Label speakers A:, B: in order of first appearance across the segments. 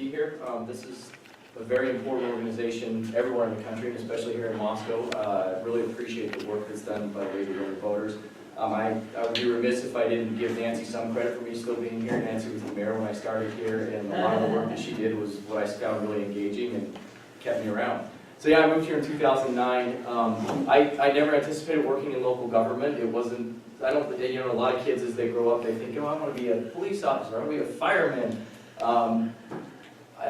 A: be here. This is a very important organization everywhere in the country, and especially here in Moscow. I really appreciate the work that's done by the League of Women Voters. I would be remiss if I didn't give Nancy some credit for me still being here. Nancy was the mayor when I started here, and a lot of the work that she did was what I found really engaging and kept me around. So yeah, I moved here in 2009. I never anticipated working in local government. It wasn't, I don't, you know, a lot of kids as they grow up, they think, oh, I want to be a police officer, I want to be a fireman.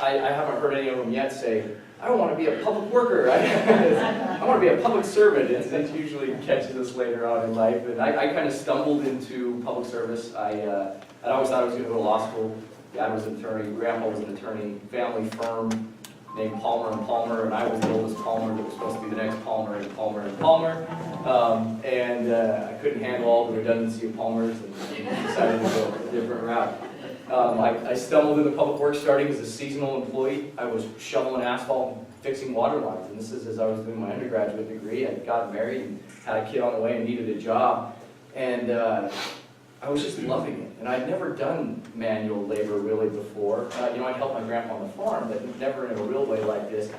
A: I haven't heard any of them yet say, I don't want to be a public worker. I want to be a public servant. It usually catches us later on in life. And I kind of stumbled into public service. I always thought I was going to go to law school. Dad was an attorney, Grandpa was an attorney, family firm named Palmer and Palmer, and I was the oldest Palmer that was supposed to be the next Palmer and Palmer and Palmer. I couldn't handle all the redundancy of Palmers and decided to go a different route. I stumbled into public work starting as a seasonal employee. I was shoveling asphalt and fixing water lines, and this is as I was doing my undergraduate degree. I got married and had a kid on the way and needed a job, and I was just loving it. And I'd never done manual labor really before. You know, I'd helped my grandpa on the farm, but never in a real way like this.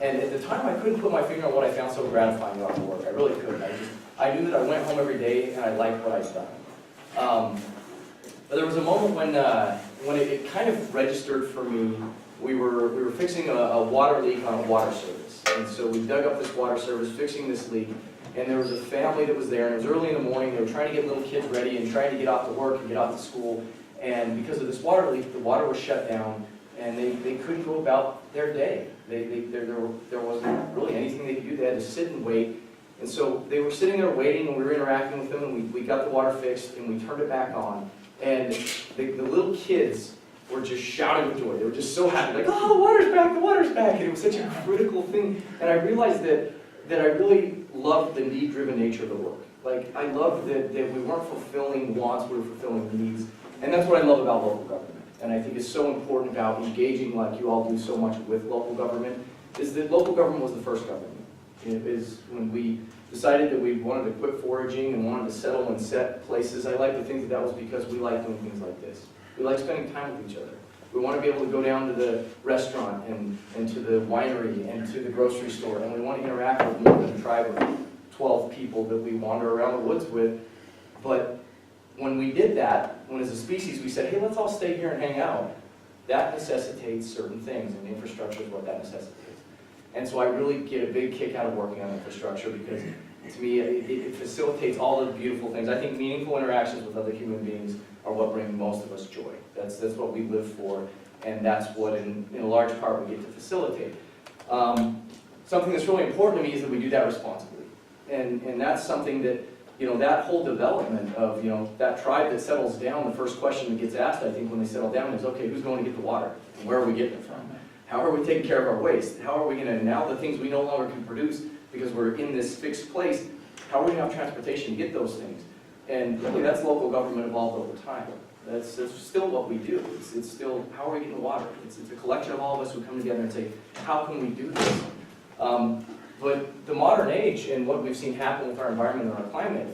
A: And at the time, I couldn't put my finger on what I found so gratifying about the work. I really couldn't. I knew that I went home every day and I liked what I'd done. But there was a moment when it kind of registered for me. We were fixing a water leak on a water service, and so we dug up this water service, fixing this leak, and there was a family that was there, and it was early in the morning. They were trying to get little kids ready and trying to get off to work and get off to school, and because of this water leak, the water was shut down, and they couldn't go about their day. There wasn't really anything they could do. They had to sit and wait. And so they were sitting there waiting, and we were interacting with them, and we got the water fixed, and we turned it back on. And the little kids were just shouting with joy. They were just so happy, like, oh, the water's back, the water's back. And it was such a critical thing. And I realized that I really loved the need-driven nature of the work. Like, I loved that we weren't fulfilling wants, we were fulfilling needs. And that's what I love about local government. And I think it's so important about engaging, like you all do so much with local government, is that local government was the first government. It is when we decided that we wanted to quit foraging and wanted to settle in set places. I like to think that was because we like doing things like this. We like spending time with each other. We want to be able to go down to the restaurant and to the winery and to the grocery store, and we want to interact with more than a tribe of 12 people that we wander around the woods with. But when we did that, when as a species we said, hey, let's all stay here and hang out, that necessitates certain things, and infrastructure is what that necessitates. And so I really get a big kick out of working on infrastructure because, to me, it facilitates all the beautiful things. I think meaningful interactions with other human beings are what bring most of us joy. That's what we live for, and that's what, in a large part, we get to facilitate. Something that's really important to me is that we do that responsibly. And that's something that, you know, that whole development of, you know, that tribe that settles down, the first question that gets asked, I think, when they settle down is, okay, who's going to get the water? And where are we getting it from? How are we taking care of our waste? How are we going to, now the things we no longer can produce because we're in this fixed place, how are we going to have transportation to get those things? And really that's local government evolved over time. That's still what we do. It's still, how are we getting the water? It's a collection of all of us who come together and say, how can we do this? But the modern age and what we've seen happen with our environment and our climate,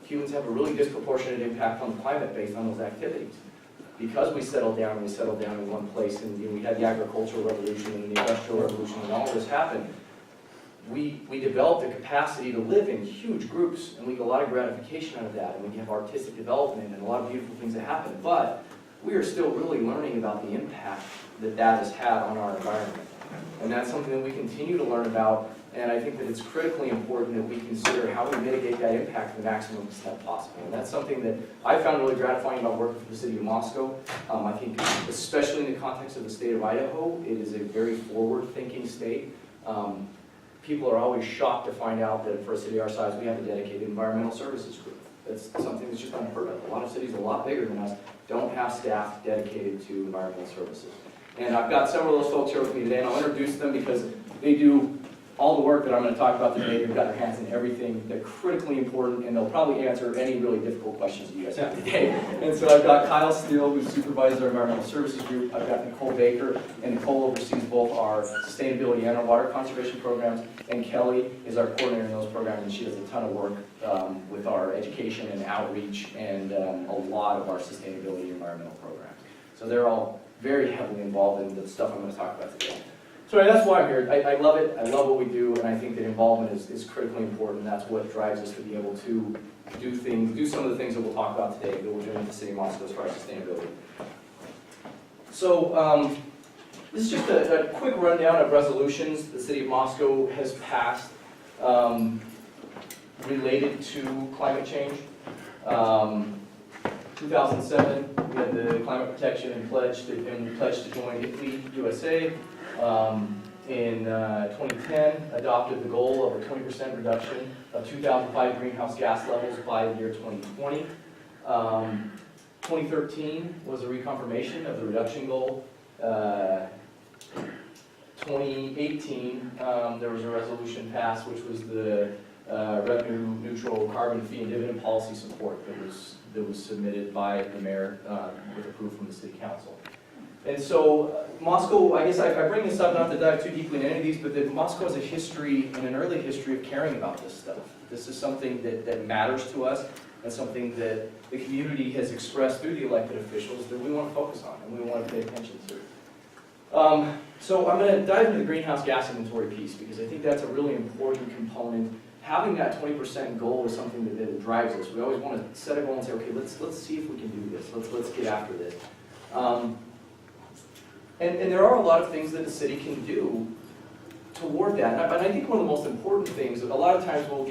A: humans have a really disproportionate impact on the climate based on those activities. Because we settled down in one place, and we had the agricultural revolution and the industrial revolution, and all of this happened, we developed the capacity to live in huge groups, and we get a lot of gratification out of that, and we have artistic development and a lot of beautiful things that happen. But we are still really learning about the impact that has had on our environment. And that's something that we continue to learn about, and I think that it's critically important that we consider how we mitigate that impact to the maximum extent possible. And that's something that I found really gratifying about working for the city of Moscow. I think especially in the context of the state of Idaho, it is a very forward-thinking state. People are always shocked to find out that for a city our size, we have a dedicated environmental services group. That's something that's just unheard of. A lot of cities a lot bigger than us don't have staff dedicated to environmental services. And I've got several of those folks here with me today, and I'll introduce them because they do all the work that I'm going to talk about today. They've got their hands in everything. They're critically important, and they'll probably answer any really difficult questions that you guys have today. And so I've got Kyle Steele, who supervises our environmental services group. I've got Nicole Baker, and Nicole oversees both our sustainability and our water conservation programs. And Kelly is our coordinator in those programs, and she does a ton of work with our education and outreach and a lot of our sustainability and environmental programs. So they're all very heavily involved in the stuff I'm going to talk about today. So that's why I'm here. I love it. I love what we do, and I think that involvement is critically important. That's what drives us to be able to do some of the things that we'll talk about today that we're doing at the City of Moscow as far as sustainability. So this is just a quick rundown of resolutions the City of Moscow has passed related to climate change. 2007, we had the climate protection and we pledged to join Italy, USA. In 2010, adopted the goal of a 20% reduction of 2005 greenhouse gas levels by the year 2020. 2013 was a reconfirmation of the reduction goal. 2018, there was a resolution passed, which was the revenue neutral carbon fee and dividend policy support that was submitted by the mayor with approval from the city council. And so Moscow, I guess I bring this up not to dive too deeply into any of these, but that Moscow has a history and an early history of caring about this stuff. This is something that matters to us and something that the community has expressed through the elected officials that we want to focus on and we want to pay attention to. So I'm going to dive into the greenhouse gas inventory piece because I think that's a really important component. Having that 20% goal is something that drives us. We always want to set a goal and say, okay, let's see if we can do this. Let's get after this. And there are a lot of things that the city can do toward that. But I think one of the most important things, a lot of times we'll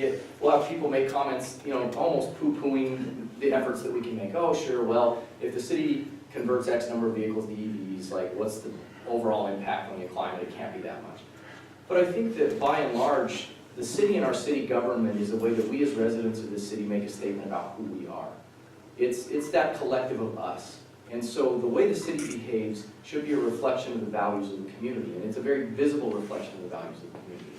A: have people make comments, almost poo-pooing the efforts that we can make. Oh, sure, well, if the city converts X number of vehicles to EVs, like what's the overall impact on the climate? It can't be that much. But I think that by and large, the city and our city government is a way that we as residents of this city make a statement about who we are. It's that collective of us. And so the way the city behaves should be a reflection of the values of the community, and it's a very visible reflection of the values of the community.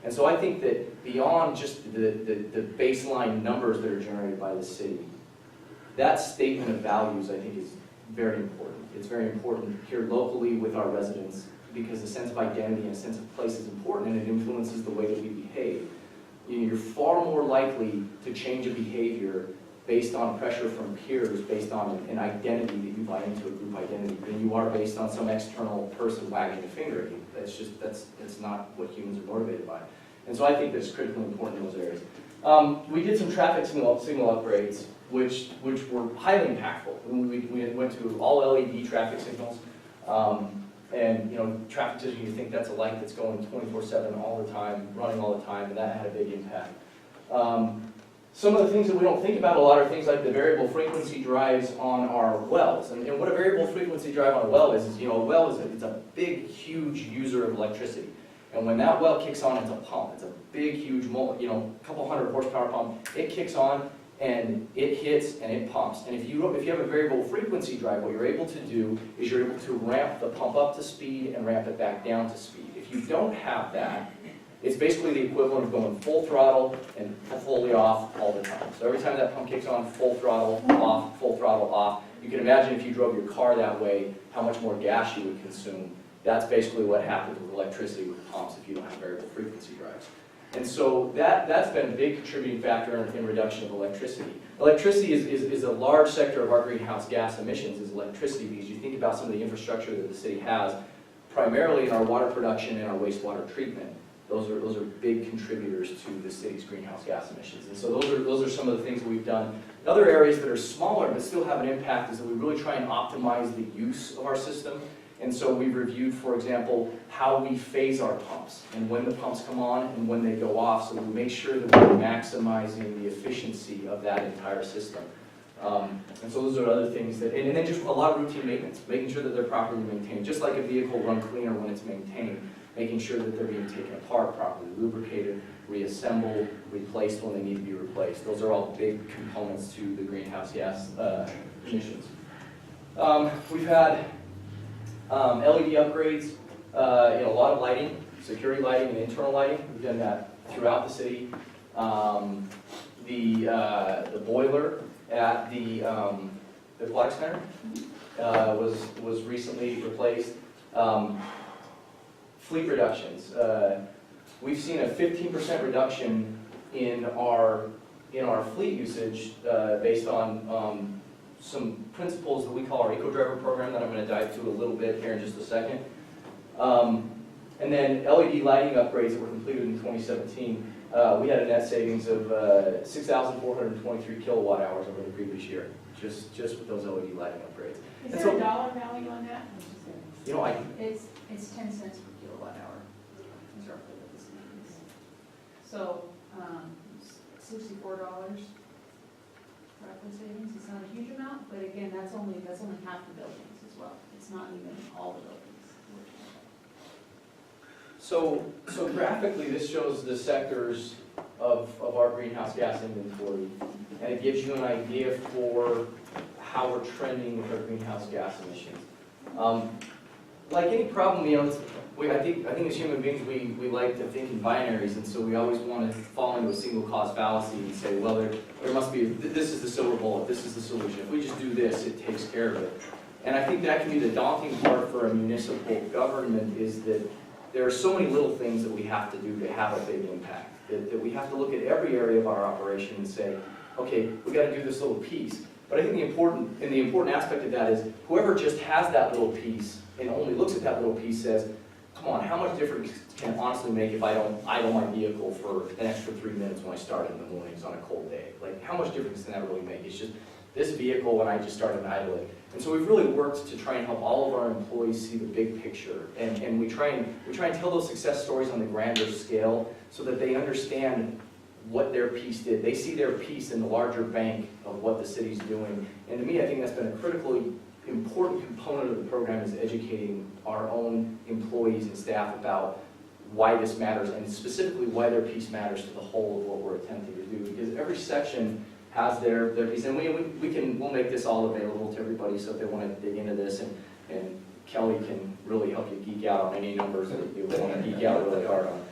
A: And so I think that beyond just the baseline numbers that are generated by the city, that statement of values I think is very important. It's very important here locally with our residents because the sense of identity and a sense of place is important and it influences the way that we behave. You're far more likely to change a behavior based on pressure from peers, based on an identity that you buy into, a group identity, than you are based on some external person wagging a finger at you. That's not what humans are motivated by. And so I think that's critically important in those areas. We did some traffic signal upgrades, which were highly impactful. We went to all LED traffic signals, and traffic signal, you think that's a light that's going 24/7 all the time, running all the time, and that had a big impact. Some of the things that we don't think about a lot are things like the variable frequency drives on our wells. And what a variable frequency drive on a well is a well it's a big, huge user of electricity. And when that well kicks on, it's a pump. It's a big, huge, couple hundred horsepower pump. It kicks on and it hits and it pumps. And if you have a variable frequency drive, what you're able to do is you're able to ramp the pump up to speed and ramp it back down to speed. If you don't have that, it's basically the equivalent of going full throttle and fully off all the time. So every time that pump kicks on, full throttle off, full throttle off. You can imagine if you drove your car that way, how much more gas you would consume. That's basically what happens with electricity with pumps if you don't have variable frequency drives. And so that's been a big contributing factor in reduction of electricity. Electricity is a large sector of our greenhouse gas emissions is electricity because you think about some of the infrastructure that the city has, primarily in our water production and our wastewater treatment. Those are big contributors to the city's greenhouse gas emissions. And so those are some of the things that we've done. Other areas that are smaller but still have an impact is that we really try and optimize the use of our system. And so we've reviewed, for example, how we phase our pumps and when the pumps come on and when they go off so that we make sure that we're maximizing the efficiency of that entire system. And so those are other things that, and then just a lot of routine maintenance, making sure that they're properly maintained. Just like a vehicle run cleaner when it's maintained, making sure that they're being taken apart, properly lubricated, reassembled, replaced when they need to be replaced. Those are all big components to the greenhouse gas emissions. We've had LED upgrades, a lot of lighting, security lighting and internal lighting. We've done that throughout the city. The boiler at the aquatic center was recently replaced. Fleet reductions. We've seen a 15% reduction in our fleet usage based on some principles that we call our Eco-Driver program that I'm going to dive to a little bit here in just a second. And then LED lighting upgrades that were completed in 2017. We had a net savings of 6,423 kilowatt hours over the previous year, just with those LED lighting upgrades.
B: Is
A: And
B: there
A: so-
B: a dollar value on that?
A: You know,
B: It's 10 cents per kilowatt hour, is roughly what this means. So, $64 roughly savings, it's not a huge amount, but again, that's only half the buildings as well. It's not even all the buildings.
A: So graphically, this shows the sectors of our greenhouse gas inventory, and it gives you an idea for how we're trending with our greenhouse gas emissions. Like any problem, you know, I think as human beings, we like to think in binaries, and so we always want to fall into a single cause fallacy and say, well, there must be, this is the silver bullet, this is the solution. If we just do this, it takes care of it. And I think that can be the daunting part for a municipal government, is that there are so many little things that we have to do to have a big impact. That we have to look at every area of our operation and say, okay, we got to do this little piece. But I think the important aspect of that is whoever just has that little piece and only looks at that little piece says, come on, how much difference can it honestly make if I don't idle my vehicle for an extra 3 minutes when I start in the mornings on a cold day? Like, how much difference can that really make? It's just this vehicle when I just started idling. And so we've really worked to try and help all of our employees see the big picture. And we try and tell those success stories on the grander scale so that they understand what their piece did. They see their piece in the larger bank of what the city's doing. And to me, I think that's been a critically important component of the program, is educating our own employees and staff about why this matters, and specifically why their piece matters to the whole of what we're attempting to do. Because every section has their piece, and we'll make this all available to everybody, so if they want to dig into this, and Kelly can really help you geek out on any numbers that you want to geek out really hard on.